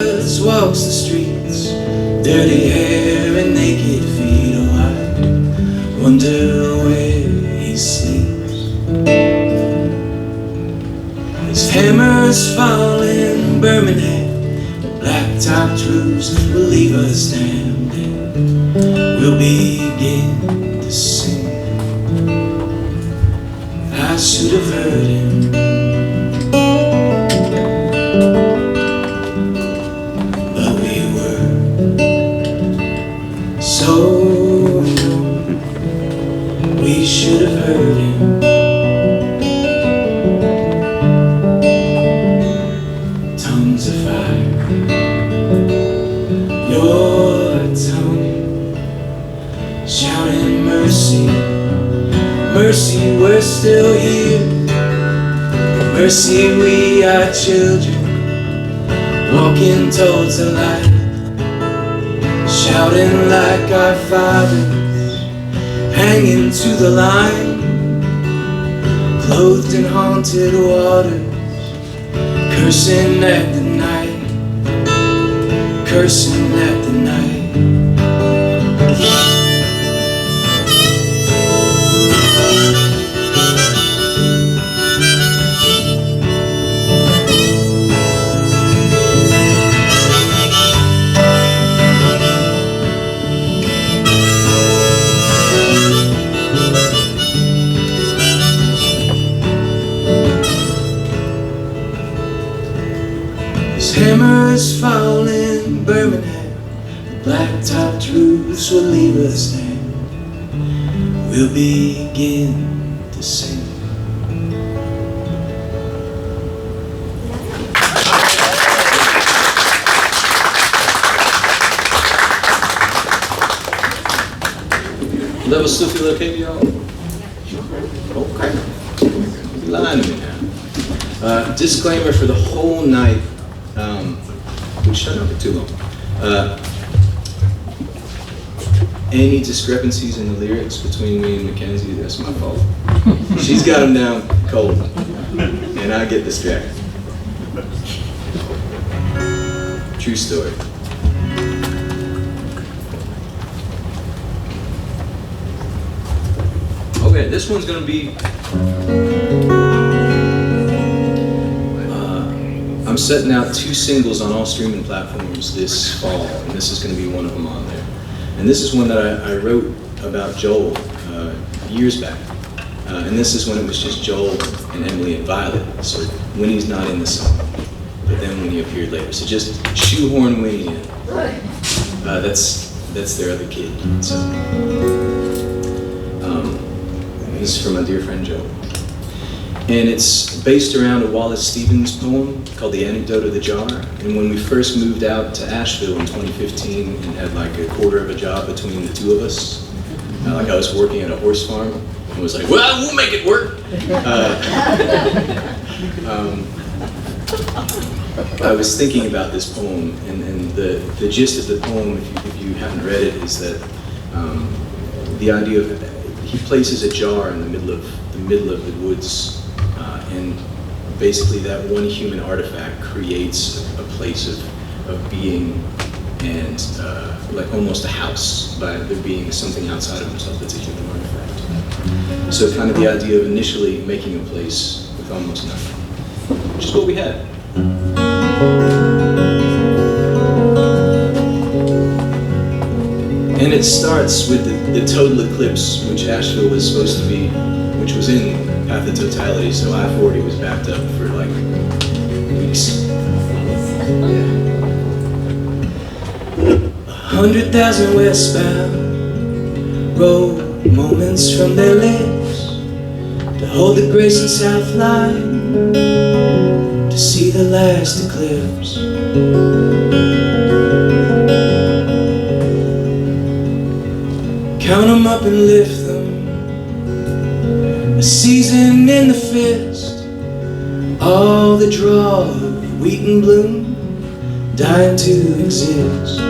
Walks the streets, dirty hair and naked feet. Oh, I wonder where he sleeps. His hammers fall in Birmingham, the black-topped roofs will leave us damned, and we'll begin to sing. I should have heard him. We should have heard him. Tongues of fire, your tongue, shouting mercy, mercy, we're still here. Mercy, we are children, walking towards the light, shouting like our fathers, hanging to the line, clothed in haunted waters, cursing at the night, cursing at the night. Hammers fall in Birmingham, the black-topped roofs will leave us there. We'll begin to sing. Level still feel okay to y'all? Okay. Line me now. Disclaimer for the whole night. We shut up for too long. Any discrepancies in the lyrics between me and Mackenzie, that's my fault. She's got them down cold, and I get distracted. True story. Okay, this one's gonna be. I'm setting out 2 singles on all streaming platforms this fall, and this is going to be one of them on there. And this is one that I wrote about Joel years back. And this is when it was just Joel and Emily and Violet, so Winnie's not in the song, but then Winnie appeared later. So just shoehorn Winnie in. That's their other kid. So this is from my dear friend Joel. And it's based around a Wallace Stevens poem called The Anecdote of the Jar. And when we first moved out to Asheville in 2015 and had like a quarter of a job between the two of us, like I was working at a horse farm and was like, well, we'll make it work. I was thinking about this poem, and the gist of the poem, if you haven't read it, is that the idea of he places a jar in the middle of the woods. And basically that one human artifact creates a place of being and like almost a house by there being something outside of himself that's a human artifact. So kind of the idea of initially making a place with almost nothing, which is what we had. And it starts with the total eclipse, which Asheville was supposed to be, which was in Path of Totality, so I-40 was backed up for like weeks. 100,000 westbound roll moments from their lips to hold the grace and south line to see the last eclipse. Count them up and lift them, a season in the fist, all the draw of wheat and bloom, dying to exist.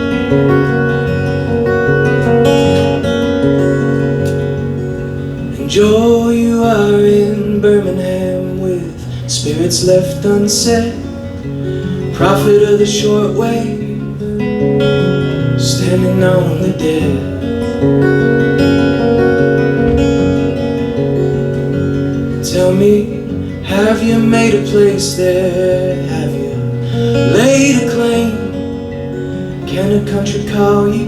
And Joe, you are in Birmingham with spirits left unset, prophet of the short wave, standing on the dead. Tell me, have you made a place there? Have you laid a claim? Can a country call you?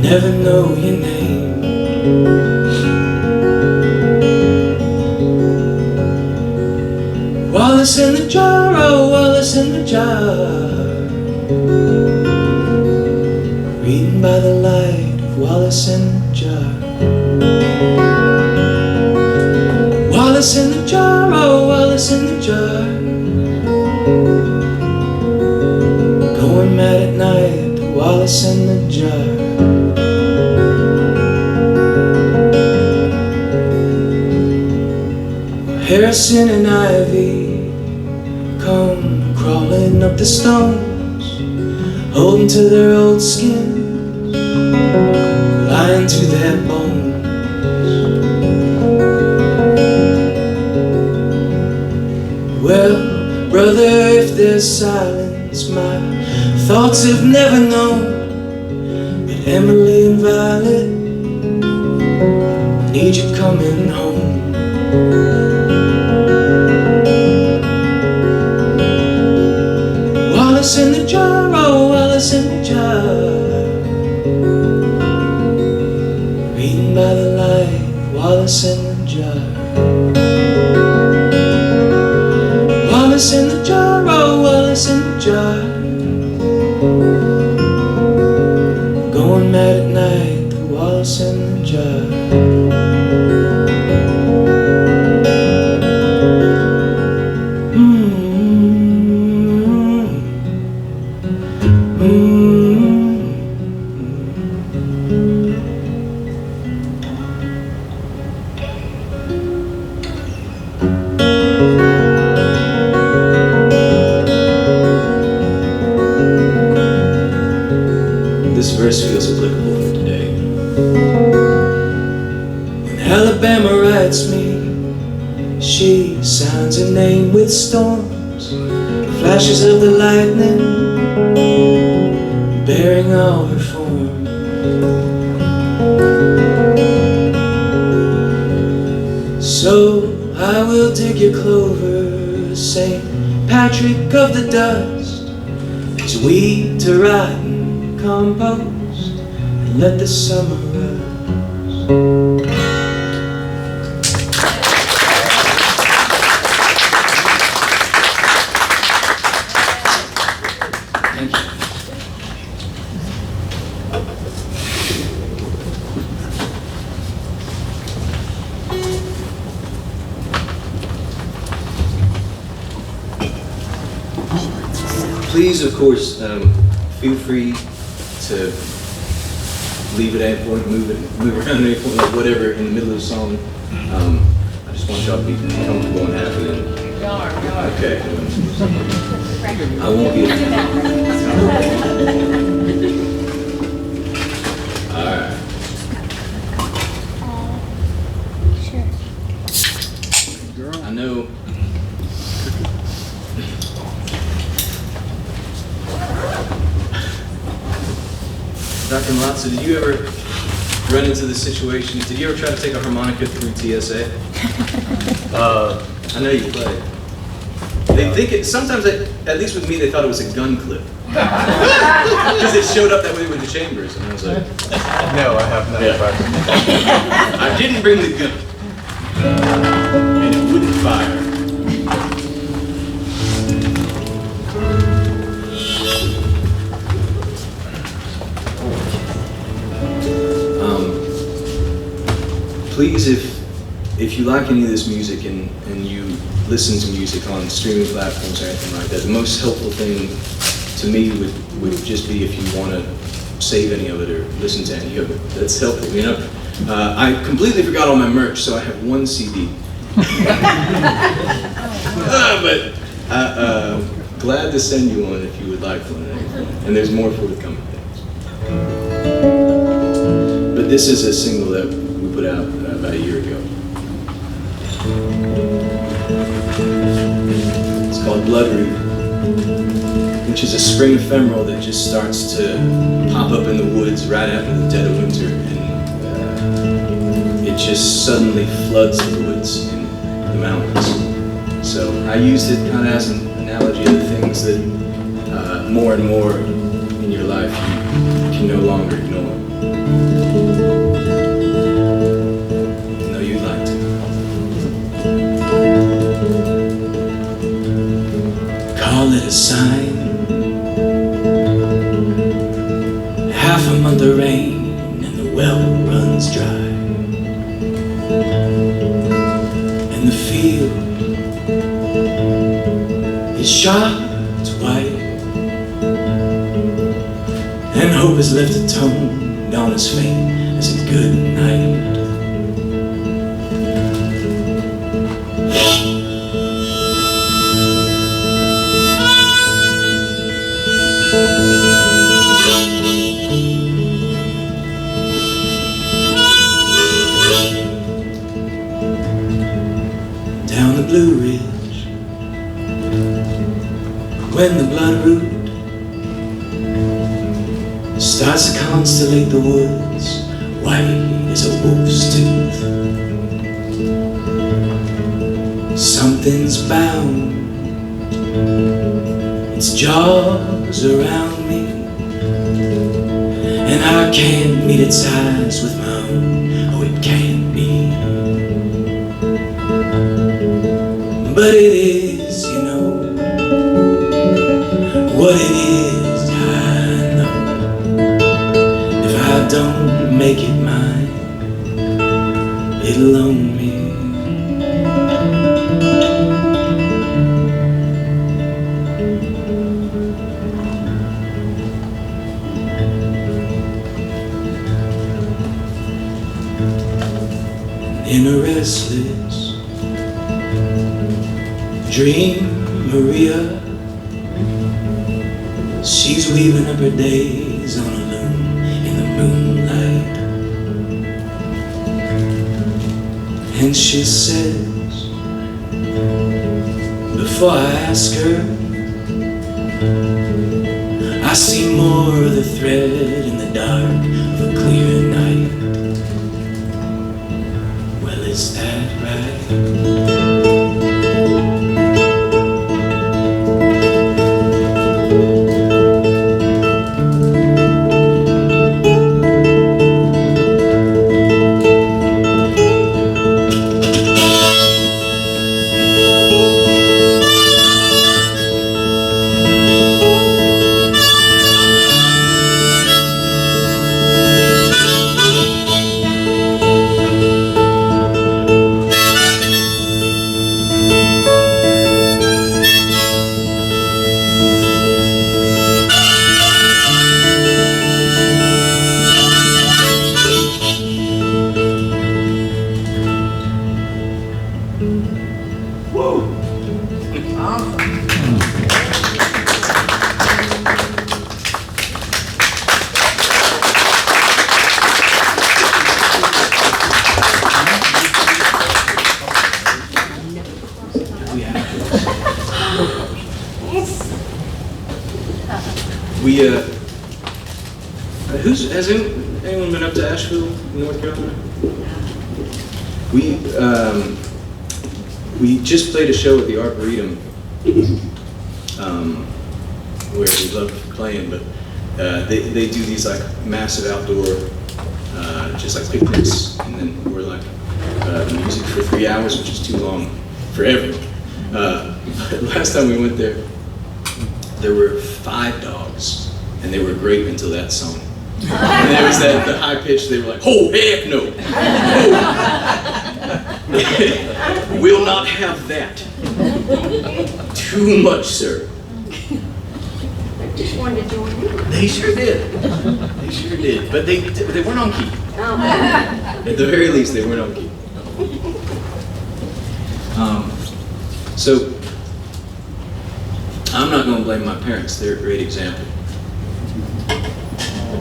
Never know your name. Wallace in the jar, oh Wallace in the jar, reading by the light of Wallace in the jar. Wallace in the jar, oh Wallace in the jar, going mad at night, Wallace in the jar. Harrison and Ivy come crawling up the stones, holding to their old skins, lying to their bones. Well, brother, if there's silence, my thoughts have never known. But Emily and Violet need you coming home. Wallace in the jar, oh Wallace in the jar, reading by the light of Wallace in the jar. Wallace in the jar, oh Wallace in the jar, going mad at night, the Wallace in the jar. This verse feels applicable for today. When Alabama writes me, she signs her name with storms, flashes of the lightning, bearing all her form. So I will dig your clover, St. Patrick of the dust, as we to rot and compost, and let the summer rust. Thank you. Please, of course, feel free to leave at any point, move around at any point, like whatever, in the middle of the song. I just want y'all to be comfortable and happy. Okay. I won't be. All right. Sure. I know. Dr. Malazzo, did you ever run into this situation? Did you ever try to take a harmonica through TSA? I know you play. They think it, sometimes, at least with me, they thought it was a gun clip. Because it showed up that way with the chambers, and I was like... No, I have not practiced. I didn't bring the gun. And it wouldn't fire. Please, if you like any of this music and you listen to music on streaming platforms or anything like that, the most helpful thing to me would just be if you want to save any of it or listen to any of it. That's helpful, you know. I completely forgot all my merch, so I have one CD. But glad to send you one if you would like one. And there's more forthcoming things. But this is a single that we put out about a year ago. It's called Blood Root. which is a spring ephemeral that just starts to pop up in the woods right after the dead of winter, and it just suddenly floods the woods in the mountains. So I used it kind of as an analogy of the things that more and more in your life you can no longer ignore. No, you'd like to. Call it a sign. Half a month of rain and the well runs dry. And the field is shot white. And hope has left a tone down as faint as a good night. Down the Blue Ridge, when the bloodroot starts to constellate the woods, white as a wolf's tooth. Something's bound its jaws around me, and I can't meet its eyes with my own. Oh, it can't be. But it is, you know, what it is, I know. If I don't make it mine, it'll own me. In a restless dream, Maria, she's weaving up her days on a loom in the moonlight. And she says, before I ask her, I see more of the thread in the dark of a clear night. Well, is that right? Has anyone been up to Asheville, North Carolina? We just played a show at the Arboretum, where we love playing, but they do these like massive outdoor, just like picnics, and then we're like music for 3 hours, which is too long for everyone. Last time we went there were 5 dogs, and they were great until that song. And there was the high pitch, they were like, oh, heck no. Oh. We'll not have that. Too much, sir. I just wanted to join in. They sure did. They sure did. But they weren't on key. At the very least, they weren't on key. So, I'm not going to blame my parents. They're a great example.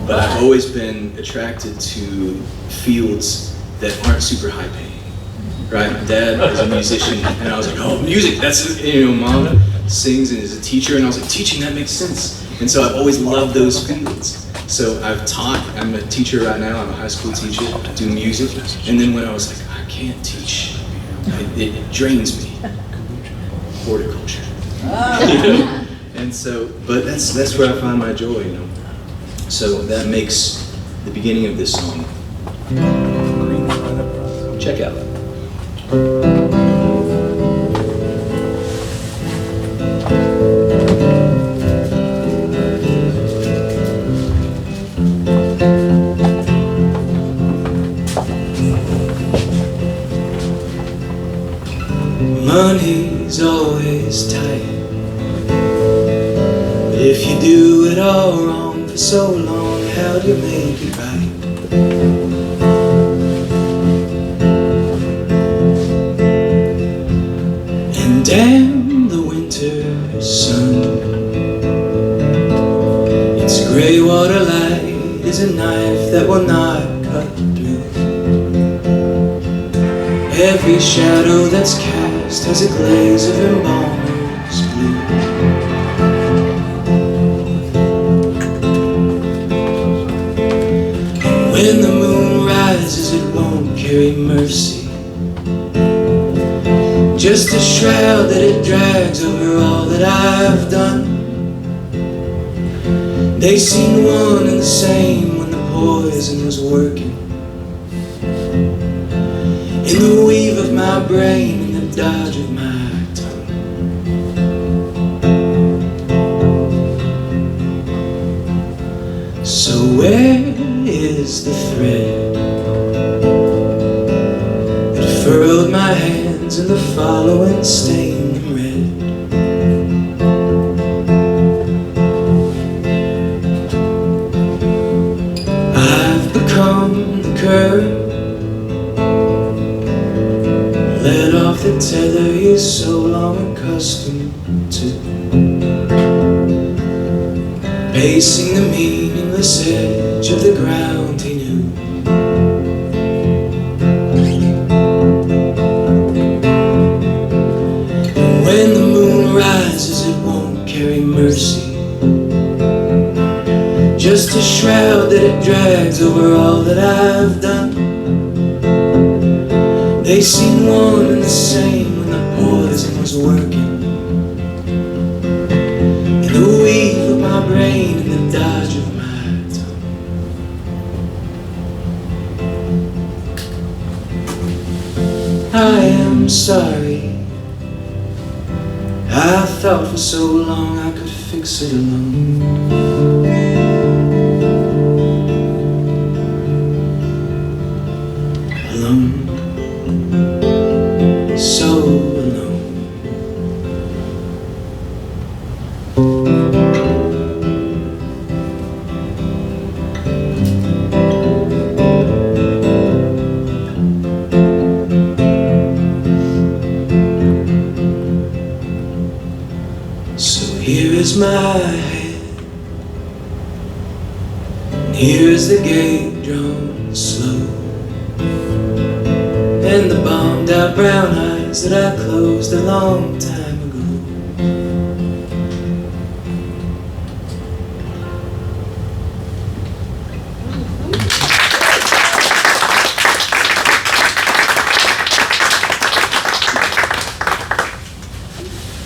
But I've always been attracted to fields that aren't super high paying, right? My dad is a musician, and I was like, oh, music, that's, Mom, sings and is a teacher, and I was like, teaching, that makes sense. And so I've always loved those fields. So I've taught, I'm a teacher right now, I'm a high school teacher, do music, and then when I was like, I can't teach, it drains me. Horticulture. And so, but that's where I find my joy, you know. So that makes the beginning of this song. Check out. Money's always tight, but if you do it all wrong for so long, how do you make it right? And damn the winter sun, its grey water light is a knife that will not cut through. Every shadow that's cast has a glaze of embalmer's blue. And when the moon rises, it won't carry mercy, just a shroud that it drags over all that I've done. They seemed one and the same when the poison was working in the weave of my brain and the dodge of my tongue. So where is the thread that furrowed my hands and the following stained them red? I've become the curve, let off the tether he's so long accustomed to, pacing the meaningless edge of the ground he knew. And when the moon rises, it won't carry mercy, just a shroud that it drags over all that I've done. They seem one and the same when the poison was working in the weave of my brain and the dodge of my tongue. I am sorry, I thought for so long I could fix it alone. Alone. So alone. So here is my head, and here is the gate drawn slow, and the bombed out brown eyes that I closed a long time ago.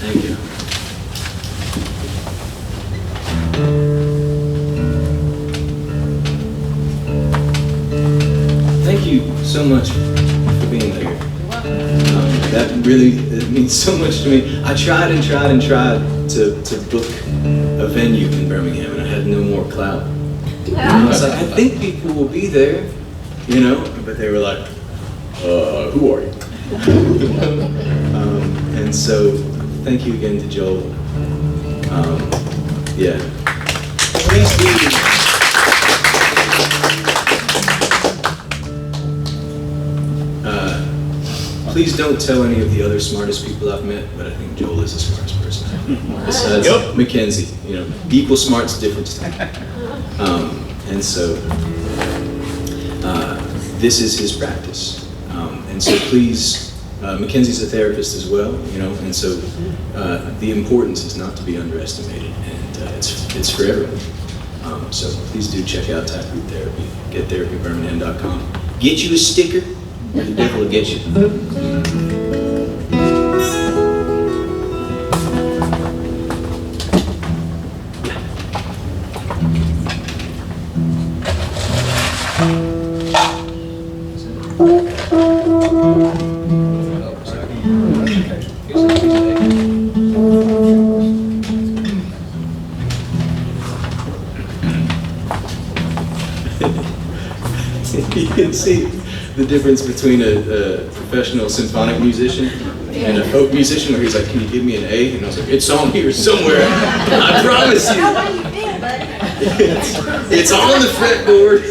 Thank you. Thank you so much for being here. That really, it means so much to me. I tried and tried and tried to book a venue in Birmingham, and I had no more clout. And I was like, I think people will be there, you know? But they were like, who are you? And so, thank you again to Joel. Yeah. Please be. Please don't tell any of the other smartest people I've met, but I think Joel is the smartest person. Besides Mackenzie, you know, equal smarts, different stuff. And so, this is his practice. And so please Mackenzie's a therapist as well, you know, and so the importance is not to be underestimated, and it's for everyone. So please do check out Taproot Therapy. Get therapybirmingham.com. Get you a sticker, or the devil will get you. You can see the difference between a professional symphonic musician and a folk musician, where he's like, "Can you give me an A?" And I was like, "It's on here somewhere. I promise you." How do you feel, buddy? It's on the fretboard.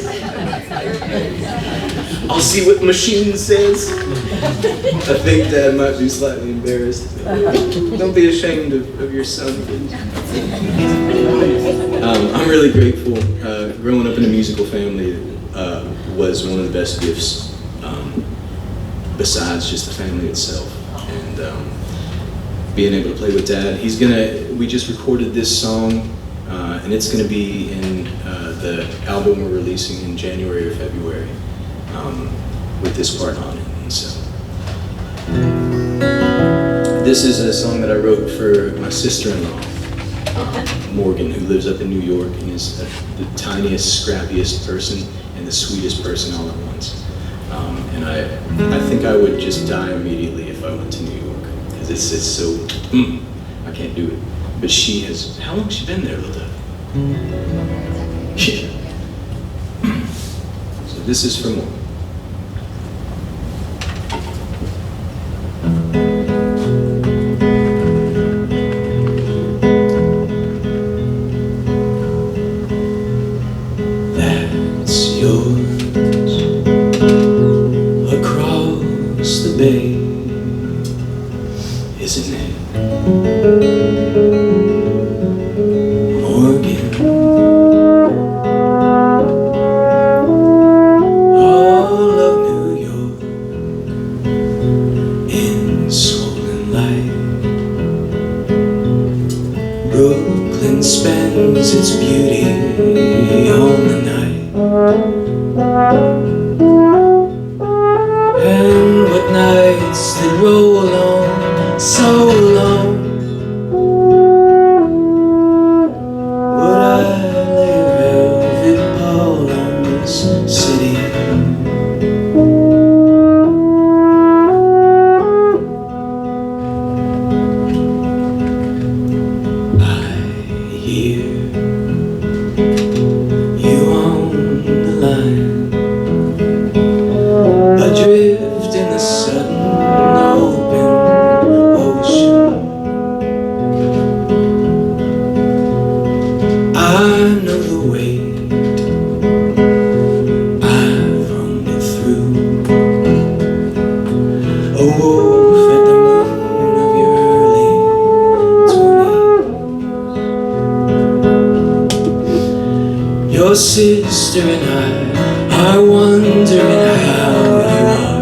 I'll see what the machine says. I think Dad might be slightly embarrassed. Don't be ashamed of your son, please. I'm really grateful. Growing up in a musical family was one of the best gifts, besides just the family itself. And being able to play with Dad. We just recorded this song, and it's gonna be in the album we're releasing in January or February, with this part on it. And so, this is a song that I wrote for my sister-in-law, Morgan, who lives up in New York and is the tiniest, scrappiest person and the sweetest person all at once. And I think I would just die immediately if I went to New York, because it's so, I can't do it. But she has, how long has she been there, Lilda? So this is for Morgan. That's yours across the bay, isn't it, Morgan? All of New York in swollen light. Brooklyn spends its beauty on the night. And what nights that roll on so long, would I lay a velvet pall on this city? I hear you on the line, adrift in the sudden open ocean. I know the weight, I've roamed it through. A wolf at the moon of your early 20s. Your sister and I are wondering how you are.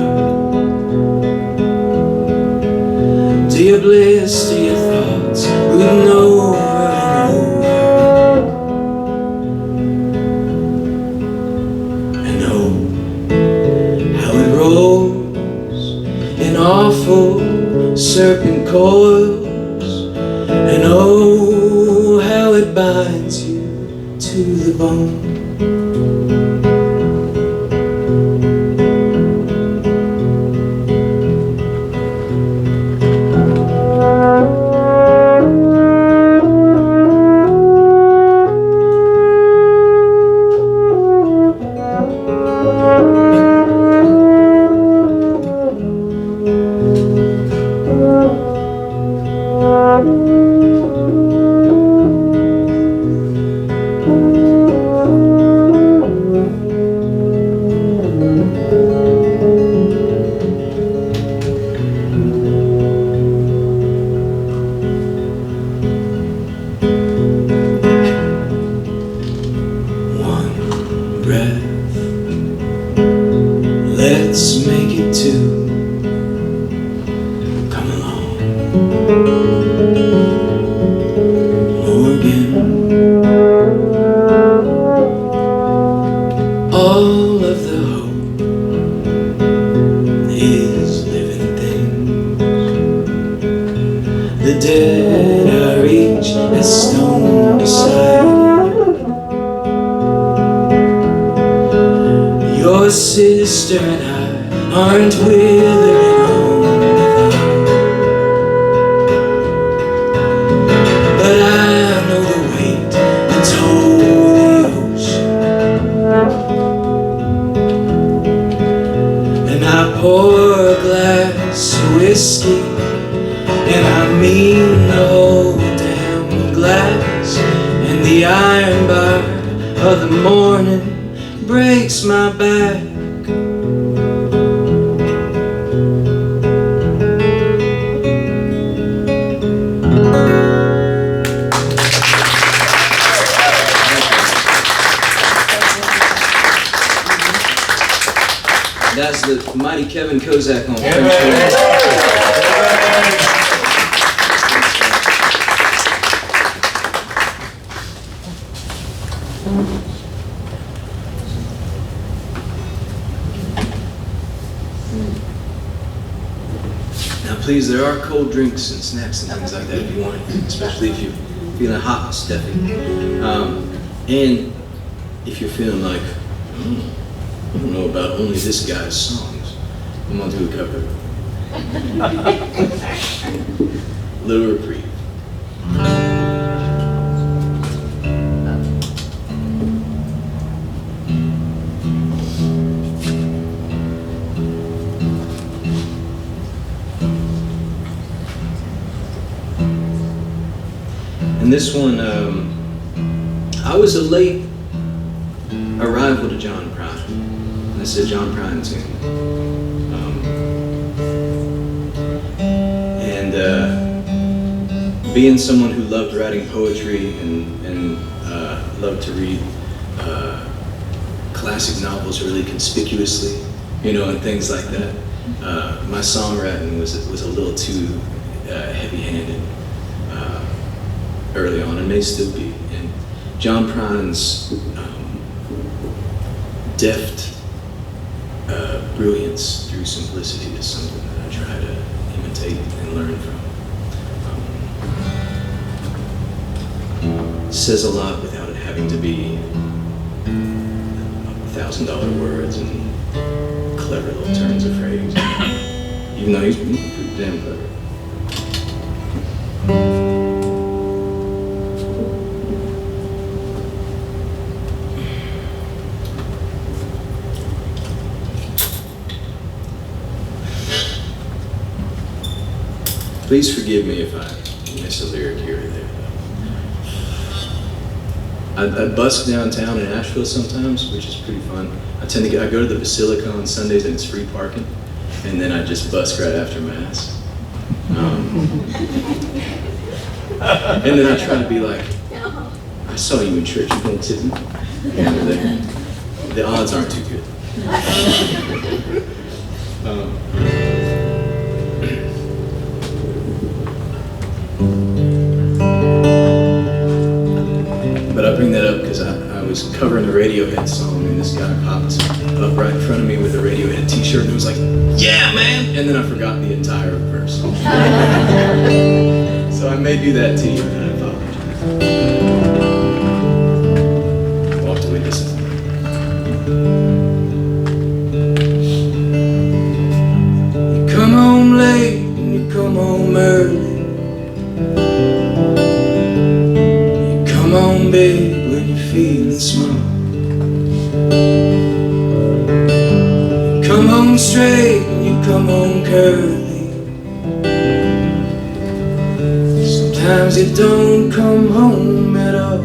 Do you bliss, do your thoughts brooding over and over? And oh, how it rolls in awful serpent coils. And oh, how it binds you to the bone. a sister and I aren't withering on without. But I know the weight that's holding the ocean. And I pour a glass of whiskey, and I mean the whole damn glass. And the iron bar of the morning breaks my back. That's the mighty Kevin Kozak on French horn. Now please, there are cold drinks and snacks and things like that if you want it, especially if you're feeling hot and stuffy. And if you're feeling like, I don't know about only this guy's songs, I'm gonna do a cover. Little reprieve. And this one, I was a late arrival to John Prine. And it's a John Prine tune. Being someone who loved writing poetry and loved to read classic novels really conspicuously, you know, and things like that, my songwriting was a little too heavy-handed early on, and may still be. And John Prine's deft brilliance through simplicity is something that I try to imitate and learn from. Says a lot without it having to be $1,000 words and clever little turns of phrase, even though he's pretty damn clever. Please forgive me if I miss a lyric here or there. I busk downtown in Asheville sometimes, which is pretty fun. I go to the Basilica on Sundays and it's free parking, and then I just busk right after Mass. And then I try to be like, I saw you in church, you gonna tip me? The odds aren't too good. But I bring that up because I was covering a Radiohead song and this guy popped up right in front of me with a Radiohead t-shirt and was like, yeah, man! And then I forgot the entire verse. So I may do that to you, and I apologize. Walked away disappointed. You come home late and you come home early. Come on, babe, when you're feeling small. You come home straight and you come home curly. Sometimes you don't come home at all.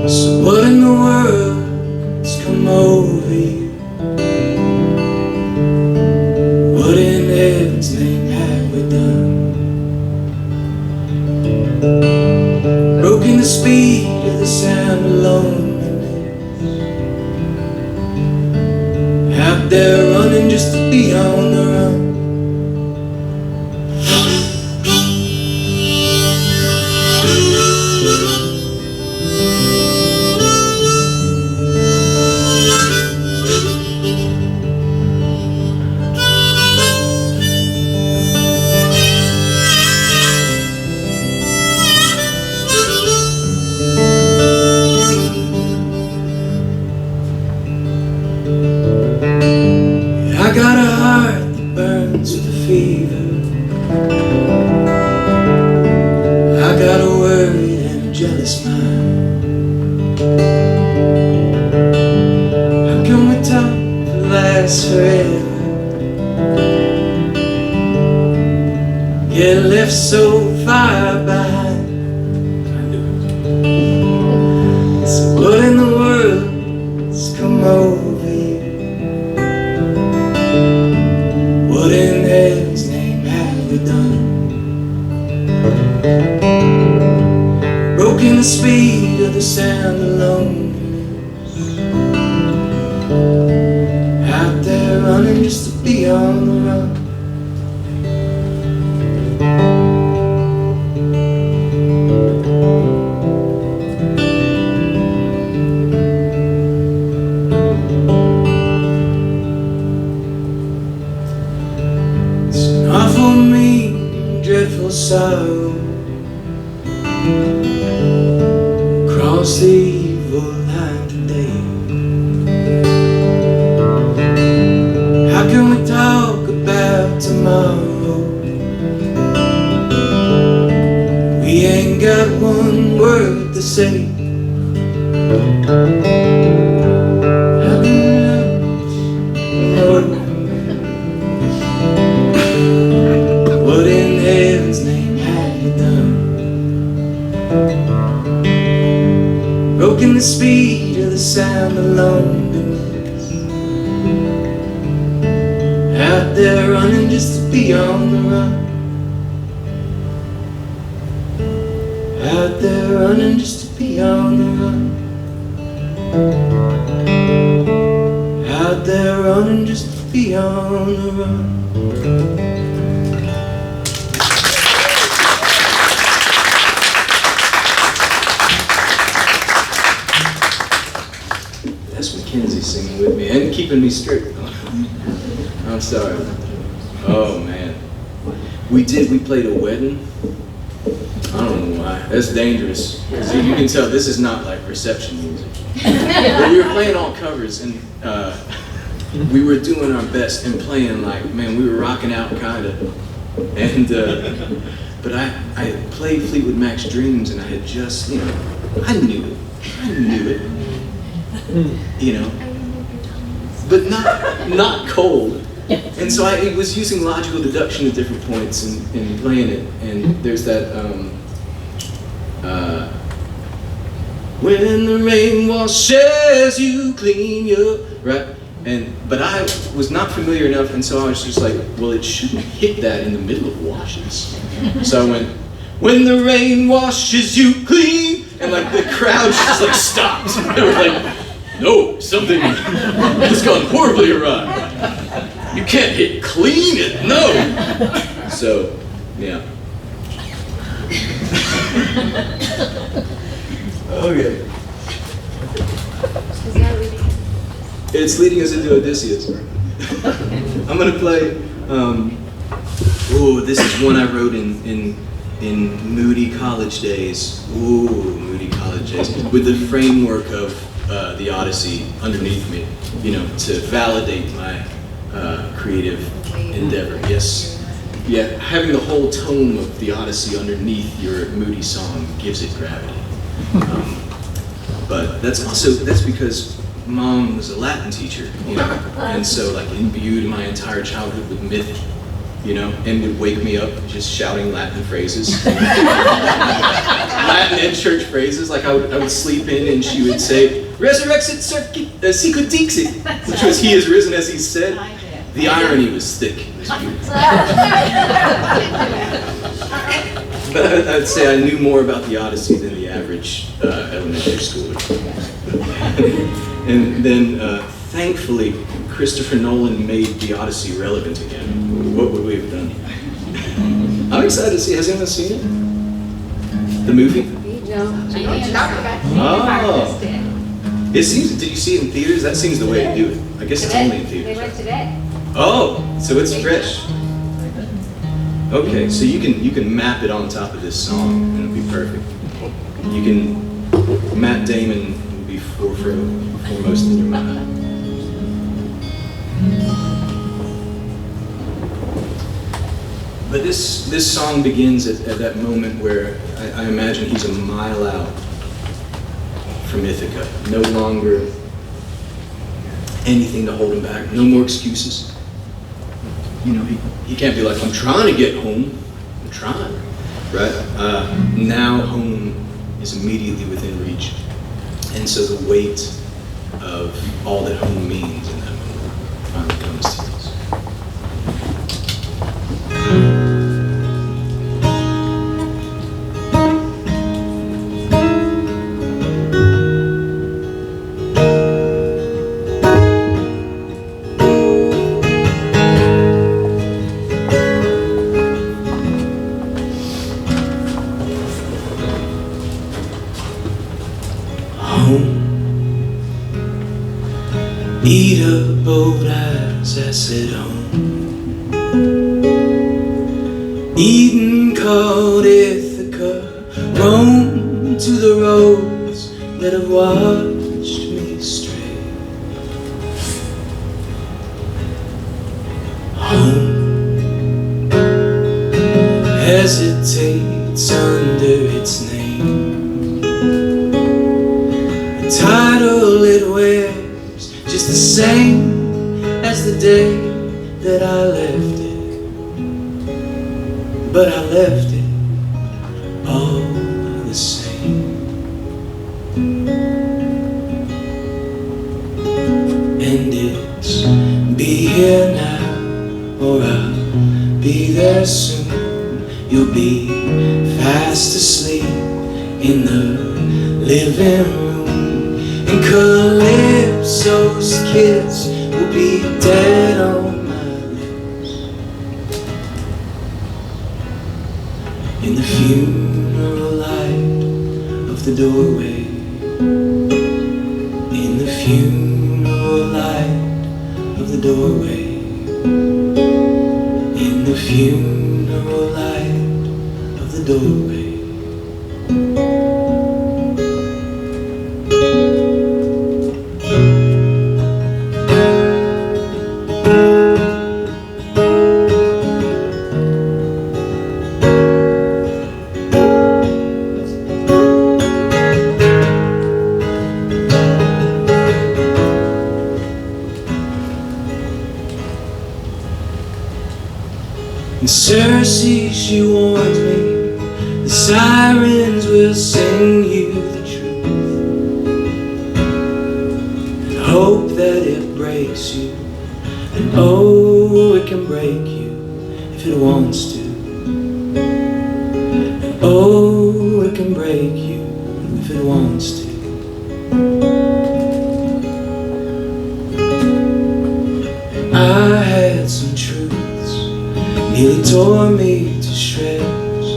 So what in the world's come over you? What in heaven's name have we done? Broken the speed of the sound of loneliness. Out there running just to be on the run. worried and a jealous mind. How can we talk that lasts forever? Get left so far behind. So what in the world has come over you? What in heaven's name have we done? Broken the speed of the sound of loneliness. Out there running just to be on the run. It's an awful mean, dreadful sorrow. Cross the evil line today. How can we talk about tomorrow? We ain't got one word to say. How can we love? What in heaven's name have you done? Broken the speed of the sound of loneliness. Out there running just to be on the run. Out there running just to be on the run. Out there running just to be on the run. That's Mackenzie singing with me and keeping me straight. I'm sorry. Oh man. We played a wedding. I don't know why. That's dangerous. Because you can tell this is not like reception music. But we were playing all covers and we were doing our best and playing like, man, we were rocking out kind of. And, but I played Fleetwood Mac's Dreams and I had just, you know, I knew it. You know, but not cold. And so I was using logical deduction at different points and playing it. And there's that, when the rain washes you clean, you right. But I was not familiar enough, and so I was just like, well, it shouldn't hit that in the middle of washes. So I went, when the rain washes you clean, and like the crowd just like stopped. They were like, no, something has gone horribly awry. You can't hit clean it, no. So, yeah. Okay. It's leading us into Odysseus. I'm gonna play. This is one I wrote in moody college days. Moody college days. With the framework of the Odyssey underneath me, you know, to validate my creative endeavor. Yes. Yeah, having the whole tone of the Odyssey underneath your moody song gives it gravity. But that's because Mom was a Latin teacher, you know, and so like imbued my entire childhood with myth, you know, and would wake me up just shouting Latin phrases. Latin and church phrases, like I would sleep in and she would say, resurrexit sicut dixit, which was he is risen as he said. The irony was thick. It was beautiful. But I'd say I knew more about the Odyssey than the average elementary schooler. And then, thankfully, Christopher Nolan made the Odyssey relevant again. What would we have done? I'm excited to see. Has anyone seen it? The movie? No. Oh. It seems. Did you see it in theaters? That seems the way to do it. I guess it's only in They theaters. went today. Oh, so it's fresh. Okay, so you can map it on top of this song, and it'll be perfect. You can. Matt Damon will be foremost in your mind. But this song begins at that moment where I imagine he's a mile out from Ithaca. No longer anything to hold him back. No more excuses. You know, he can't be like, I'm trying to get home. I'm trying, right? Now home is immediately within reach. And so the weight of all that home means in that moment finally comes to us. Eat up old eyes, I said home. Eden called Ithaca, roam to the roads that have watched me stray. Home hesitates under its name. The title it wears just the same as the day that I left it, but I left it all the same. And it's be here now or I'll be there soon. You'll be fast asleep in the living room. And Calypso's kiss will be dead on my lips. In the funeral light of the doorway. In the funeral light of the doorway. In the funeral light of the doorway. And Circe, she warned me, the sirens will sing you the truth. And hope that it breaks you, and oh, it can break you if it wants to. And oh, it can break you if it wants to. I had some truths nearly tore me to shreds.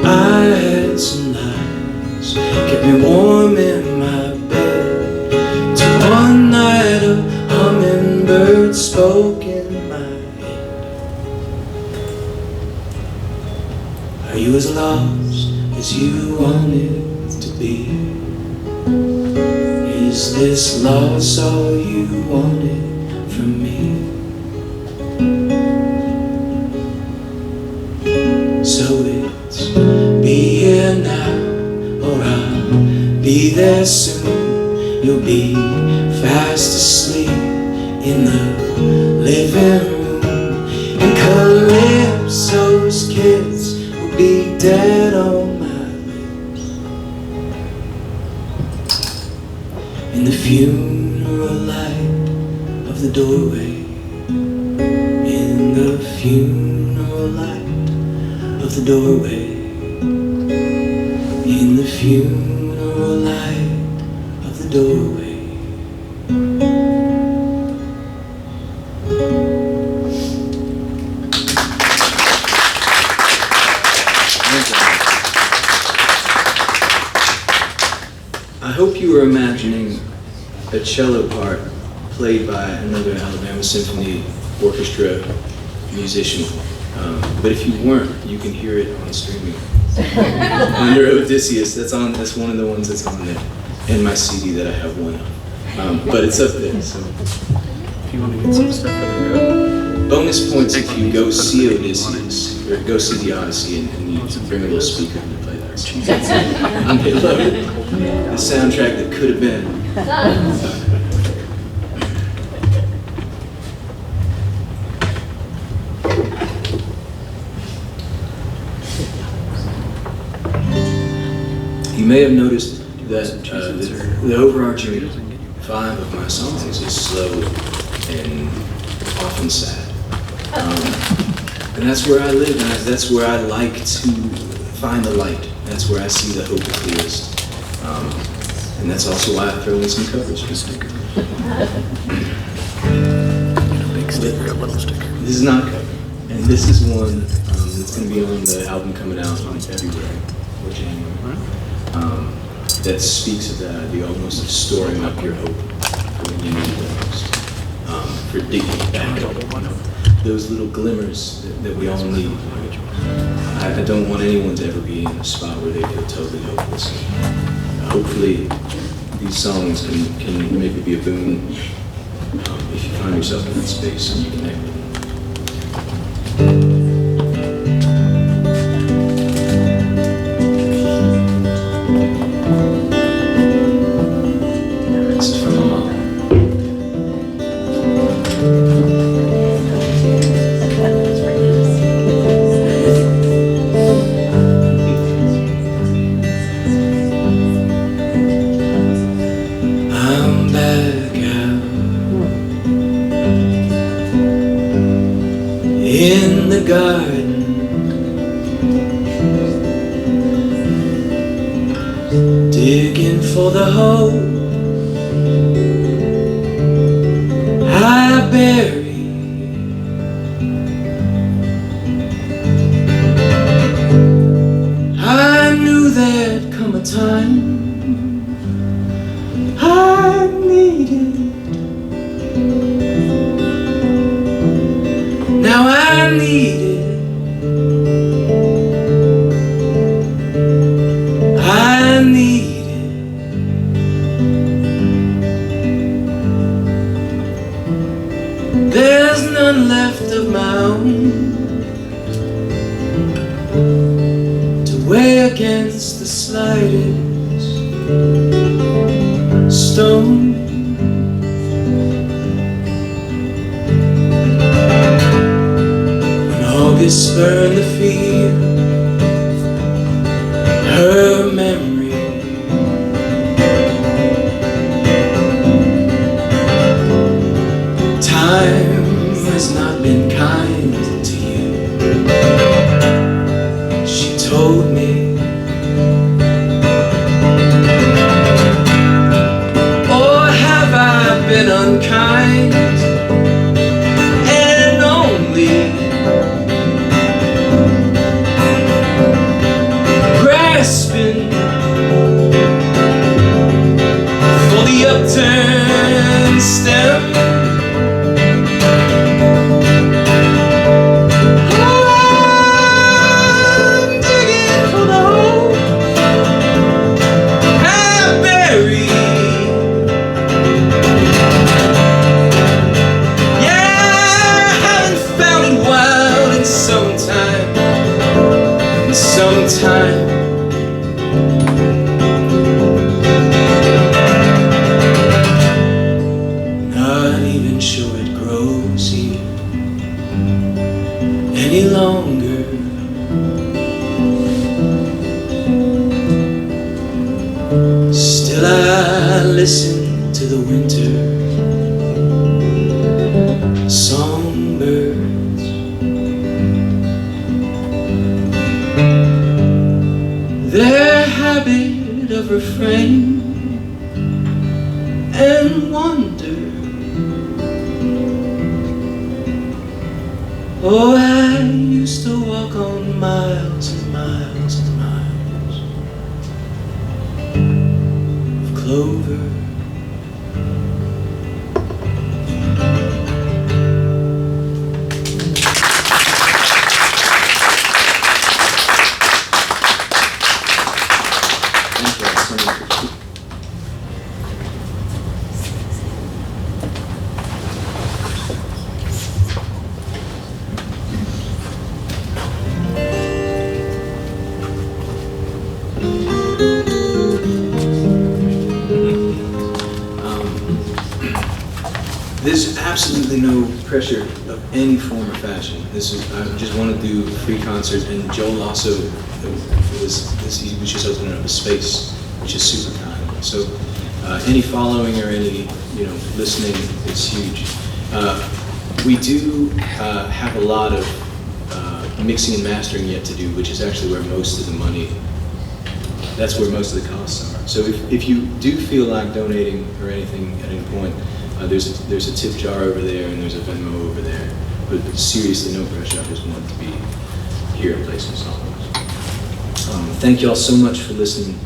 I had some lies kept me warm in my bed. Till one night a hummingbird spoke in my head. Are you as lost as you wanted to be? Is this loss all you wanted from me? So it's be here now or I'll be there soon. You'll be fast asleep in the living room. And Calypso's kiss will be dead on my lips. In the funeral light of the doorway. In the funeral light of the doorway. In the funeral light of the doorway. I hope you were imagining a cello part played by another Alabama Symphony Orchestra musician. But if you weren't, you can hear it on streaming. Under Odysseus, that's one of the ones that's on there. And my CD that I have one of. But it's up there, so. If you want to get some stuff for the road. bonus points if you go see Odysseus, or go see the Odyssey, and you bring a little speaker and play that. I love it. The soundtrack that could have been. You may have noticed that the overarching vibe of my songs is slow and often sad. And that's where I live, and that's where I like to find the light. That's where I see the hope clearest. And that's also why I throw in some covers. Big sticker, a little sticker. This is not a cover, and this is one that's going to be on the album coming out in February or January. That speaks of that idea almost of storing up your hope for when you need it most. For digging back up, those little glimmers that we all need. I don't want anyone to ever be in a spot where they feel totally hopeless. Hopefully, these songs can maybe be a boon if you find yourself in that space and you connect with them. In the garden, digging for the hope I buried. I knew there'd come a time I needed. Now I need it. I need it. There's none left of my own to weigh against the slightest stone. August burned the field, her memory. Time has not been kind to you, she told me. Or have I been unkind and only grasping for the upturned stem? I'm digging for the hope I buried. Yeah, I haven't found it wild in some time. Not even sure it grows here any longer. Still I listen to the winter songbirds. Their habit of refrain and wonder. Oh, I used to walk on miles and miles and miles of clover. There's absolutely no pressure of any form or fashion. I just want to do free concerts, and Joel also he was just opening up a space, which is super kind. So any following or any listening is huge. We do have a lot of mixing and mastering yet to do, which is actually where most of the money. That's where most of the costs are. So if you do feel like donating or anything at any point. There's a tip jar over there, and there's a Venmo over there. But seriously, no pressure. I just wanted to be here and play some songs. Thank you all so much for listening.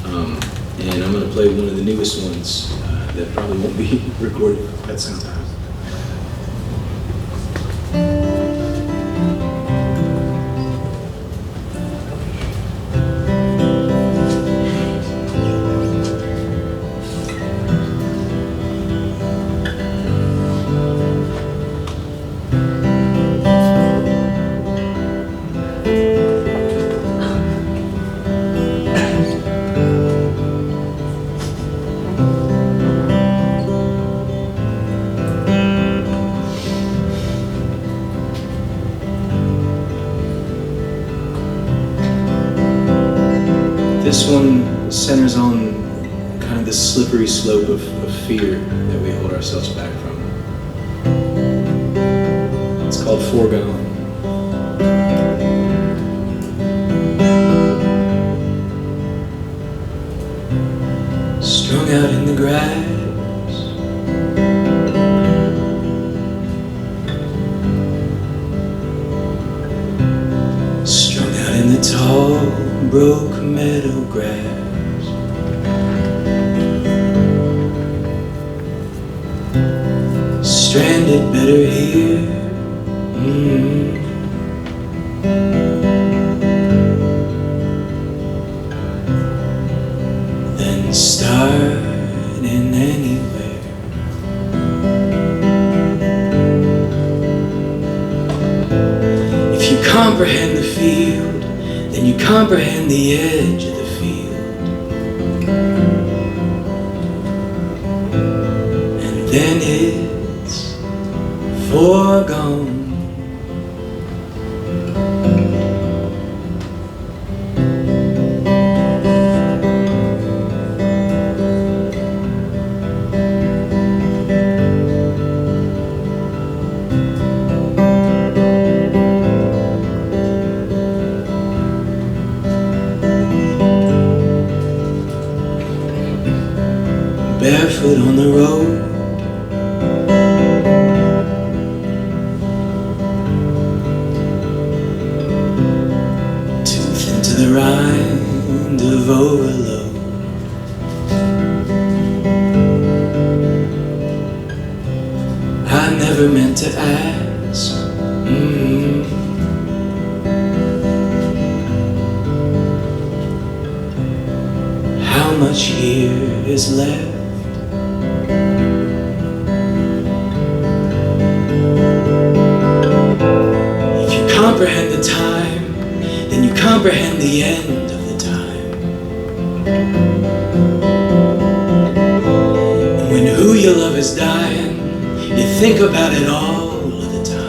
And I'm going to play one of the newest ones that probably won't be recorded at some time. This one centers on kind of the slippery slope of fear that we hold ourselves back from. It's called Foregone. Strung out in the grass, strung out in the tall, broke meadow grass. Stranded better here. Than starting anywhere. If you comprehend the field, then you comprehend the edge of the field. And then it's foregone. Barefoot on the road, tooth into the rind of overload. I never meant to ask. How much here is left? Comprehend the time, then you comprehend the end of the time. And when who you love is dying, you think about it all of the time.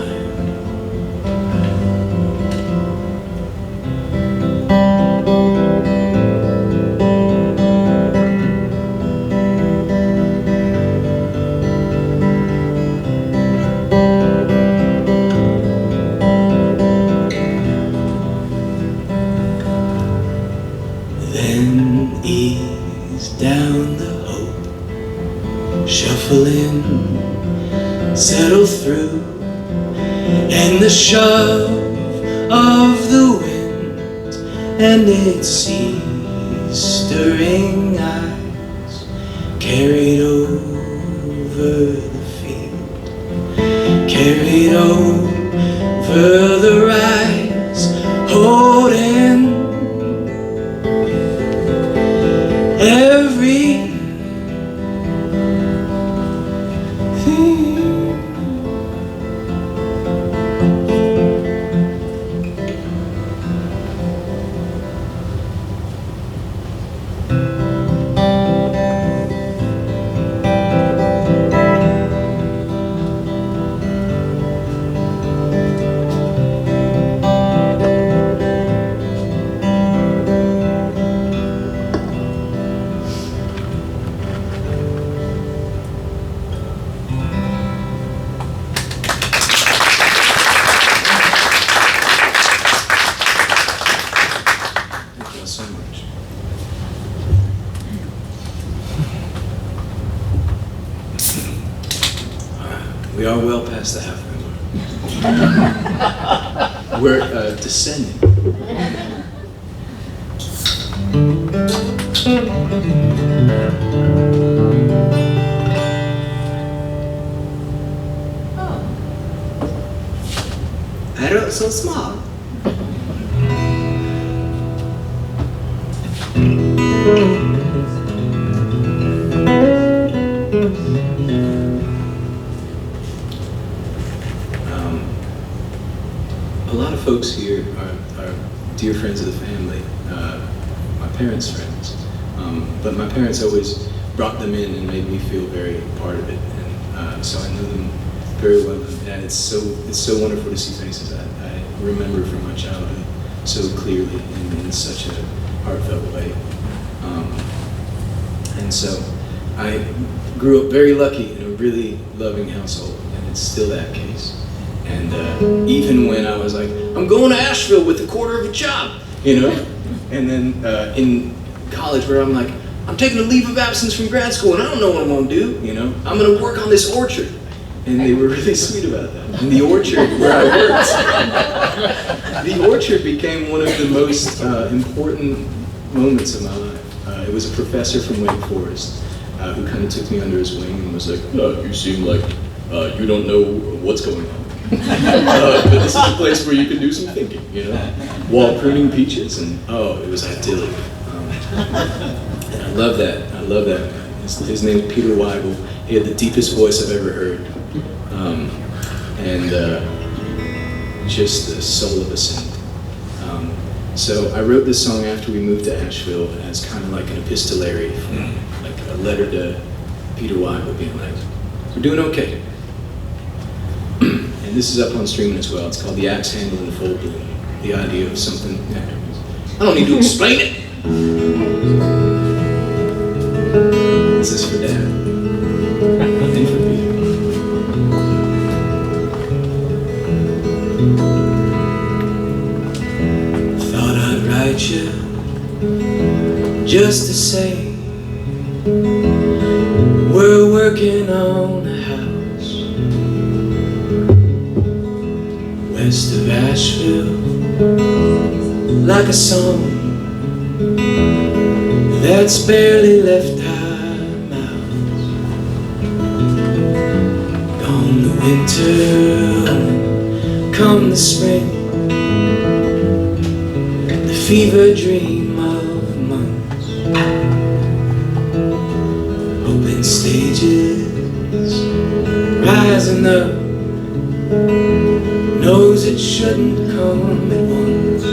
Then ease down the hope, shuffle in, settle through, and the shove of the wind and its sea-stirring eyes carried over the field, carried over the rise, holding every We are well past the halfway mark. We're descending. I wrote so small. A lot of folks here are dear friends of the family, my parents' friends. But my parents always brought them in and made me feel very part of it, and so I know them very well. And it's so wonderful to see faces I remember from my childhood so clearly and in such a heartfelt way. And so I grew up very lucky in a really loving household, and it's still that case. And even when I was like, I'm going to Asheville with a quarter of a job, you know? And then in college where I'm like, I'm taking a leave of absence from grad school and I don't know what I'm gonna do, you know? I'm gonna work on this orchard. And they were really sweet about that. And the orchard where I worked, the orchard became one of the most important moments of my life. It was a professor from Wake Forest who kind of took me under his wing and was like, oh, you seem like you don't know what's going on. But this is a place where you can do some thinking, you know, while pruning peaches, and oh, it was idyllic. And I love that. I love that man. His name's Peter Weigel. He had the deepest voice I've ever heard, and just the soul of a saint. So I wrote this song after we moved to Asheville as kind of like an epistolary, like a letter to Peter Weigel, being like, "We're doing okay." And this is up on streaming as well. It's called The Axe Handle in Full Bloom. The idea of something, I don't need to explain it. This is for Dad. And for Peter. Thought I'd write you just to say we're working on a house west of Asheville, like a song that's barely left our mouths. Gone the winter, come the spring, the fever dream of months. Open stages, rising up, knows it shouldn't come at once.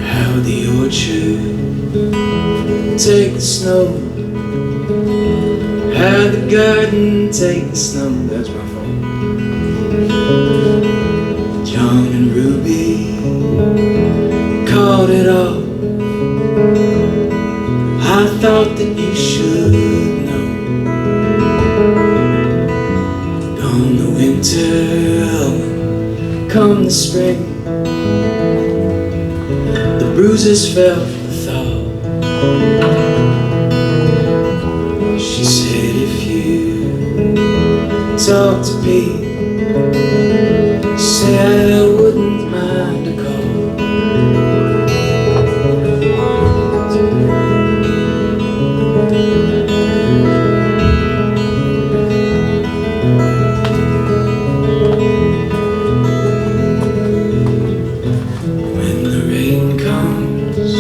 How the orchard take the snow, how the garden take the snow. That's my fault. John and Ruby caught it all. I thought that you should know. Gone the winter, come the spring, the bruises felt the thaw. She said if you talk to Pete, say I wouldn't mind a call. When the rain comes,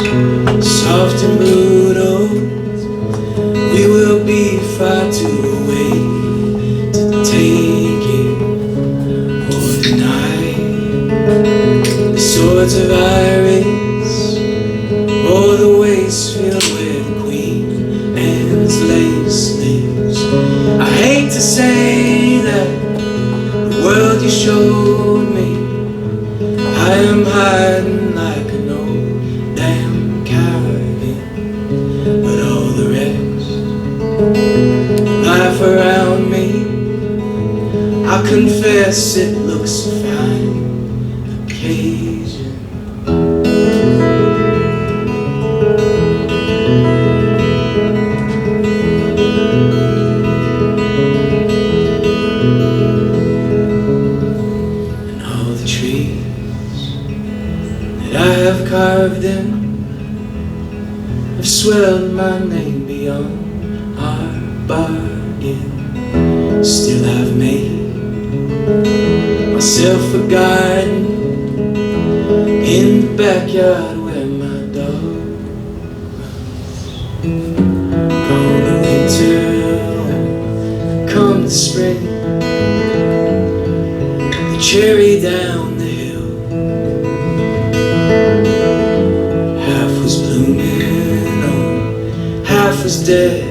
soft and brutal, we will be far too away to take it or deny. The swords of iris or the waste field where the Queen Anne's lace lives. I hate to say that the world you showed me, I am hiding like an old damn coward in. But all the rest, life around me, I I confess it looks fine occasion. And all the trees that I have carved in have swelled my name beyond our bargain. Still I've made myself a garden in the backyard where my dog runs. Come the winter, come the spring, the cherry down the hill, half was blooming on, half was dead.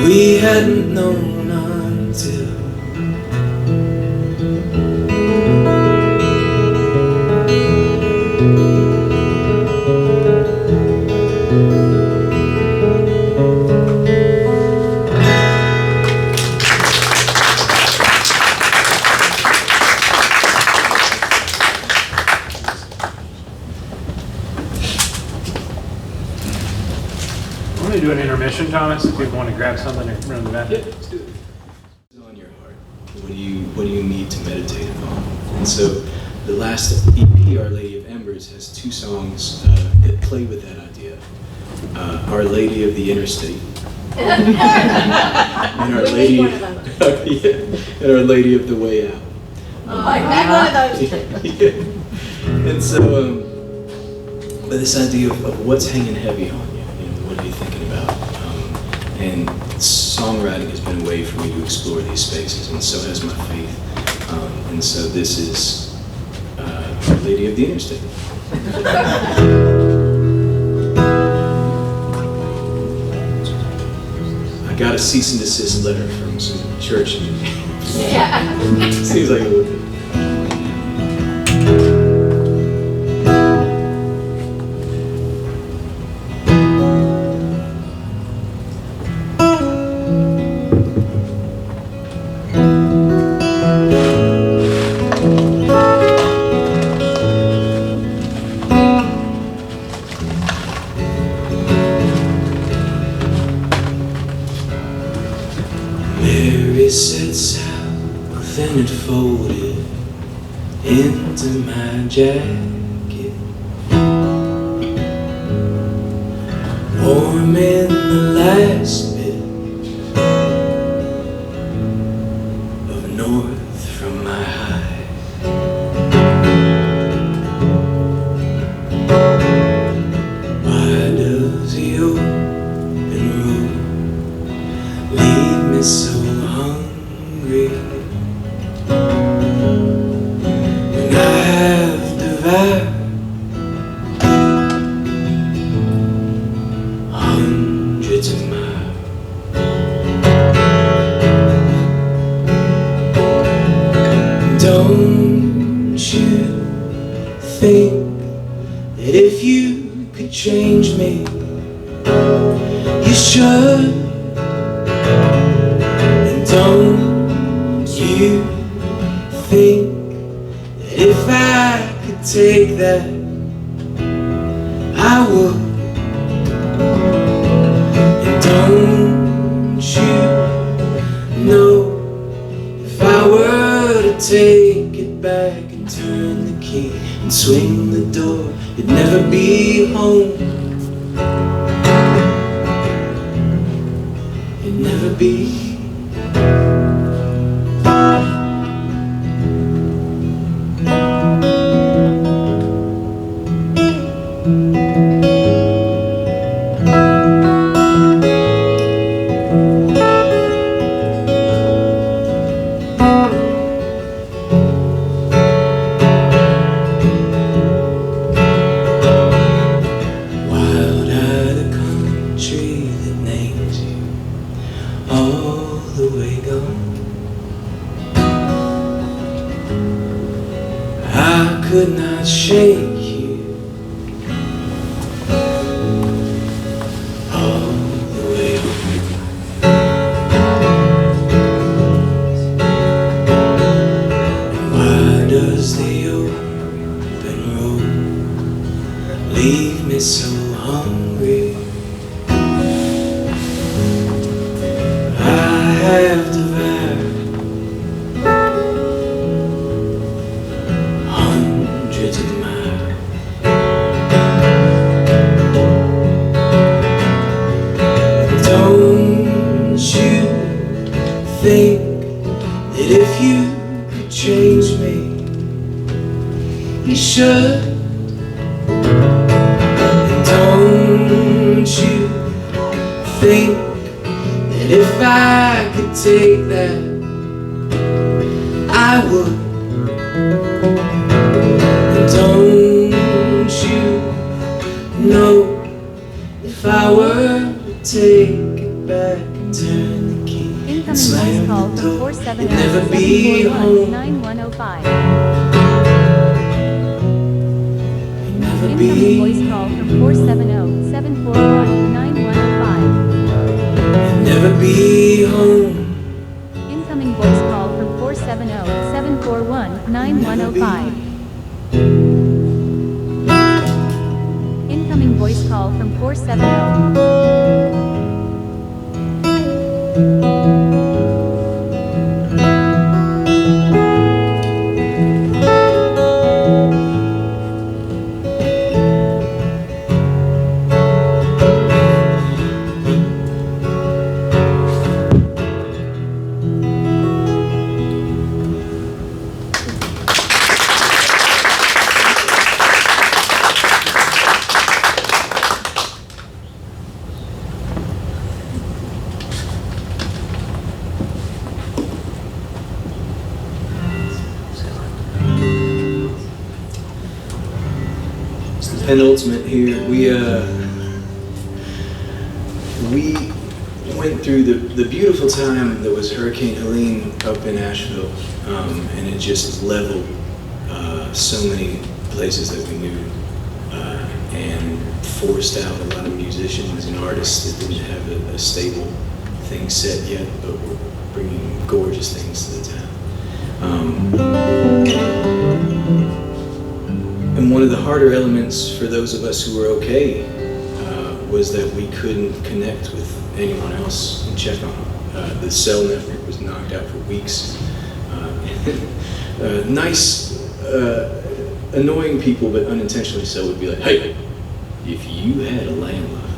We hadn't known until I'm going to do an intermission, Thomas, if people want to grab something and run the back. let's do it. What's on your heart? What do you need to meditate upon? And so the last EP, Our Lady of Embers, has 2 songs that play with that idea. Our Lady of the Interstate. And Our Lady and Our Lady of the Way Out. Like one of those. Yeah. And so, but this idea of what's hanging heavy on you, what are you thinking about? And songwriting has been a way for me to explore these spaces, and so has my faith. And so this is Lady of the Interstate. I got a cease and desist letter from some church. Yeah. Seems like it would be. Mary said south and it folded into my jacket, warm in the last bit of north from my high. Why does the open road leave me so hungry when I have devoured hundreds of miles? Don't you think that if you could change me, you should? And don't you think that if I could take that, I would? And don't you know, if I were to take it back and turn the key and swing the door, it'd never be home. It'd never be. Wild eyed a country that names you all the way gone. I could not shake you all the way home. should. And don't you think that if I could take that, I would. And don't you know, if I were to take it back and turn the key and slam the door, you'd never be home. 9105. You'd never Incoming be. voice call from 470-741-9105. You'd never be home. Incoming voice call from 470-741-9105. Incoming voice call from 470. Penultimate here. We went through the beautiful time that was Hurricane Helene up in Asheville, and it just leveled so many places that we knew, and forced out a lot of musicians and artists that didn't have a stable thing set yet, but were bringing gorgeous things to the town. And one of the harder elements for those of us who were okay was that we couldn't connect with anyone else and check on them. The cell network was knocked out for weeks. Nice, annoying people, but unintentionally so, would be like, hey, if you had a landline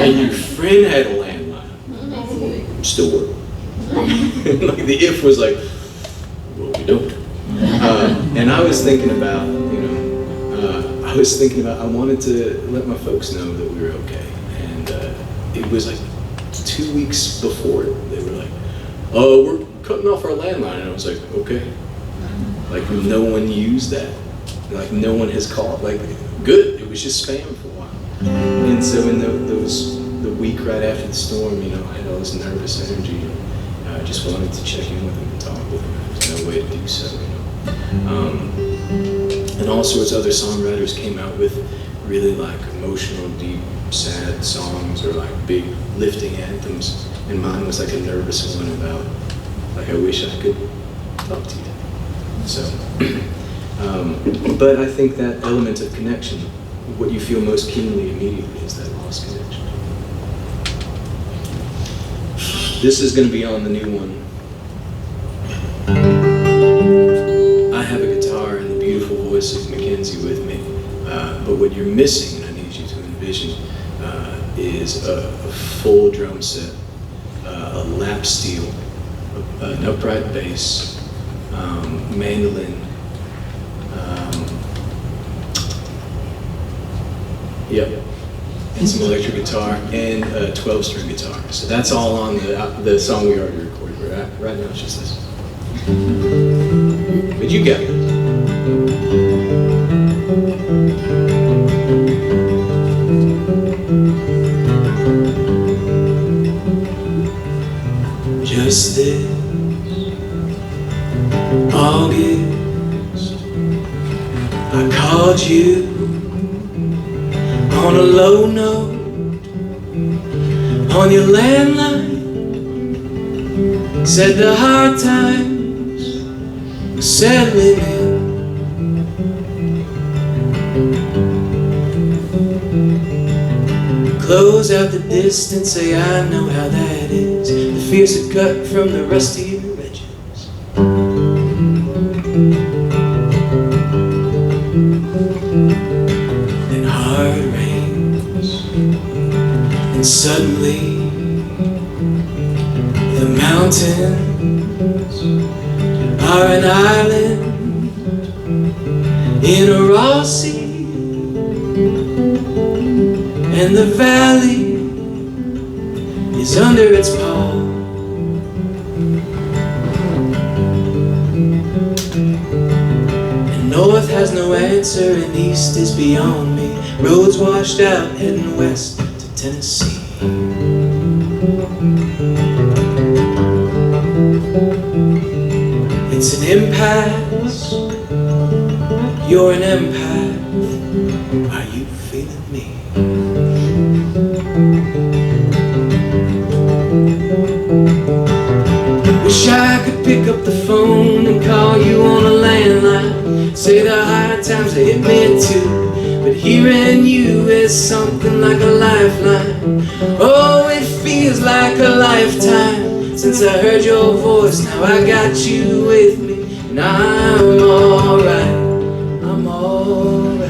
and your friend had a landline, still work. Like the if was like, well, we don't. And I was thinking about, I wanted to let my folks know that we were okay. And it was like 2 weeks before, they were like, oh, we're cutting off our landline. And I was like, okay. Like no one used that. Like no one has called, like good. It was just spam for a while. And so in the week right after the storm, I had all this nervous energy. I just wanted to check in with them and talk with them. There's no way to do so. And all sorts of other songwriters came out with really like emotional, deep, sad songs or like big lifting anthems. And mine was like a nervous one about like, I wish I could talk to you. So, but I think that element of connection, what you feel most keenly immediately is that lost connection. This is going to be on the new one. I have a guitar and the beautiful voice of Mackenzie with me, but what you're missing, and I need you to envision, is a full drum set, a lap steel, an upright bass, mandolin, and some electric guitar, and a 12-string guitar. So that's all on the song we already recorded. Right now it's just this. But you got it. Just this August, I called you on a low note on your landline. Said the hard times were settling in. Close out the distance, say I know how that is. The fierce are cut from the rusty edges. Then hard rains, and suddenly the mountains are an island in a raw sea, and the valley is under its paw. And north has no answer, and east is beyond me. Roads washed out, heading west to Tennessee. It's an impasse, you're an empath. Are you feeling me? Wish I could pick up the phone and call you on a landline. Say the hard times that hit me too, but hearing you is something like a lifeline. Oh, it feels like a lifetime since I heard your voice. Now I got you with me, and I'm alright. I'm alright.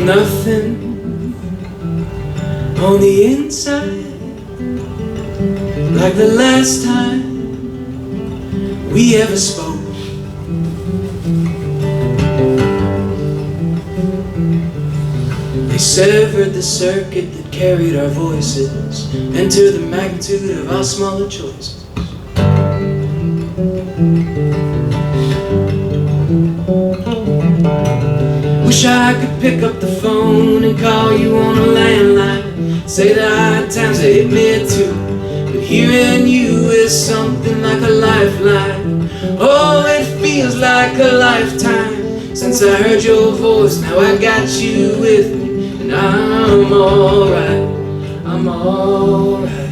Nothing on the inside, like the last time we ever spoke. They severed the circuit that carried our voices, enter the magnitude of our smaller choices. Wish I could pick up the phone and call you on a landline. Say the hard times that hit me too, but hearing you is something like a lifeline. Oh, it feels like a lifetime since I heard your voice. Now I got you with me, and I'm alright. I'm alright.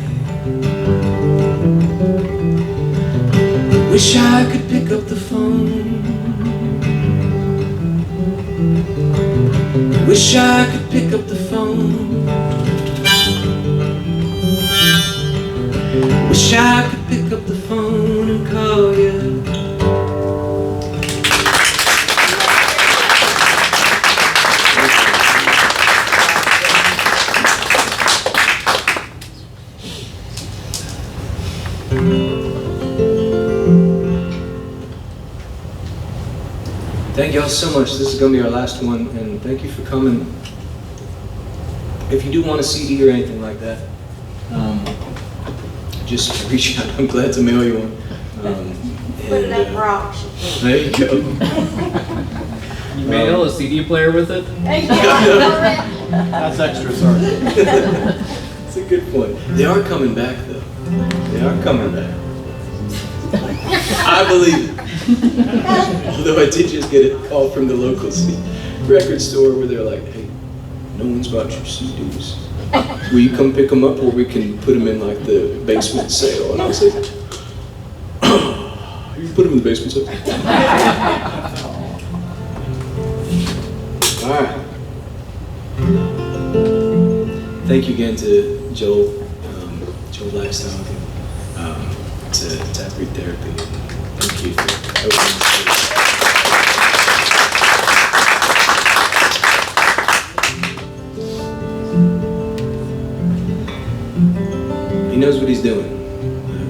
Wish I could pick up the phone. Wish I could pick up the phone. Wish I could pick up the phone and call you. Thank y'all so much. This is going to be our last one, and thank you for coming. If you do want a CD or anything like that, just reach out. I'm glad to mail you one. Put it up for auction. There you go. You mail a CD player with it? That's extra, sorry. That's a good point. They are coming back, though. They are coming back. I believe it. Although I did just get a call from the local record store where they're like, hey, no one's bought your CDs. Will you come pick them up, or we can put them in like the basement sale? And I was like, you can put them in the basement sale. All right. Thank you again to Joel Lifestyle, to Taproot Therapy. Thank you for opening the He knows what he's doing.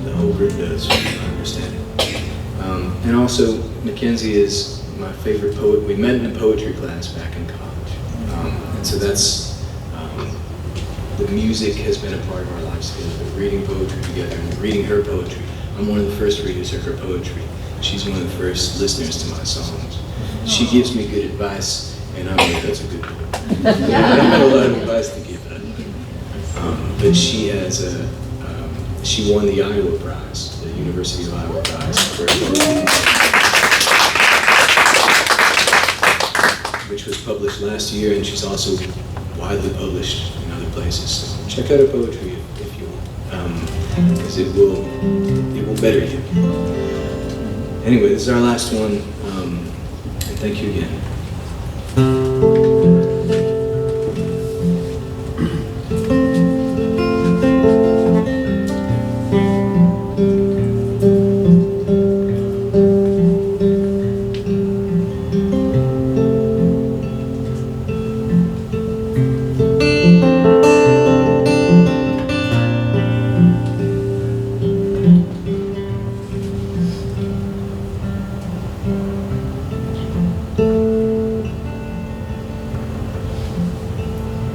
The whole group does, I understand it. And also, Mackenzie is my favorite poet. We met in a poetry class back in college. And so that's, the music has been a part of our lives together, reading poetry together and reading her poetry. I'm one of the first readers of her poetry. She's one of the first listeners to my songs. She gives me good advice, and I'm like, that's a good one. I don't have a lot of advice to give, but she has she won the Iowa Prize, the University of Iowa Prize, which was published last year, and she's also widely published in other places. So check out her poetry if you want. because it will better you. Anyway, this is our last one, and thank you again.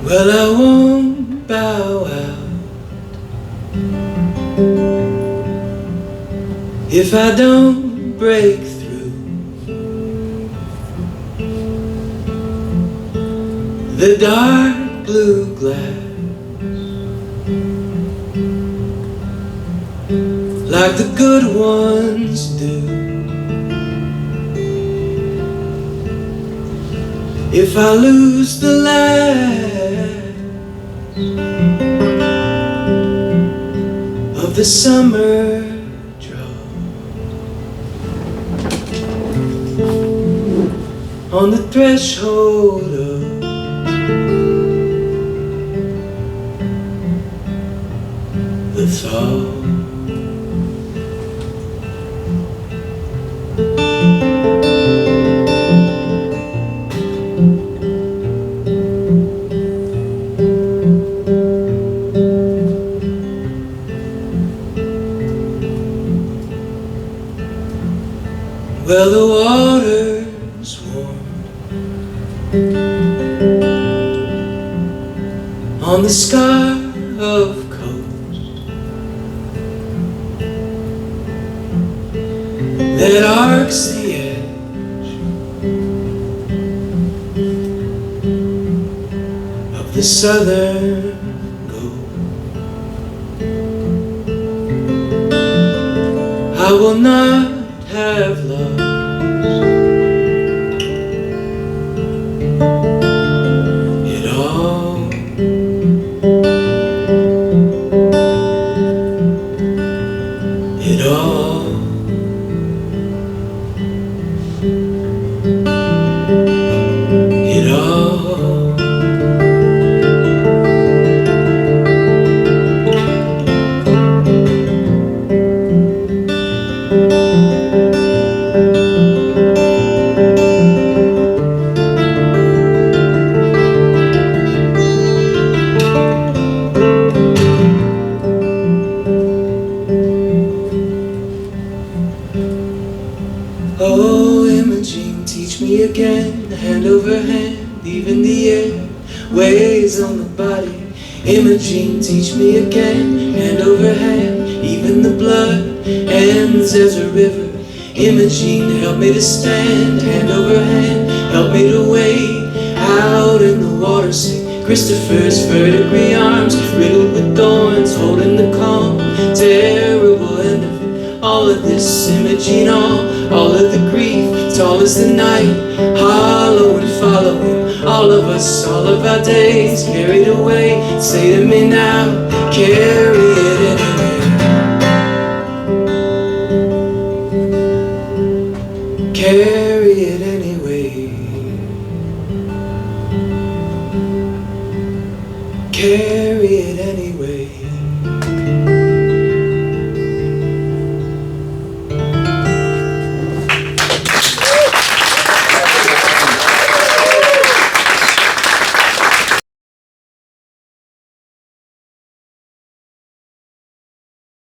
Well, I won't bow out if I don't break through the dark blue glass like the good ones do. If I lose the light of the summer draw on the threshold of the thaw. Well, the water's warm on the scar of coast that arcs the edge of the southern gold. I will not have lost it all. It all. It all. Oh, Imogene, teach me again, hand over hand, even the air weighs on the body. Imogene, teach me again, hand over hand, even the blood ends as a river. Imogene, help me to stand, hand over hand, help me to wade out in the water, sing Christopher's verdigris arms, riddled with thorns, holding the calm, terrible end of it. All of this, Imogene, all of the grief, tall as the night, hollow and following, all of us, all of our days, carried away. Say to me now, carry it anywhere. Carry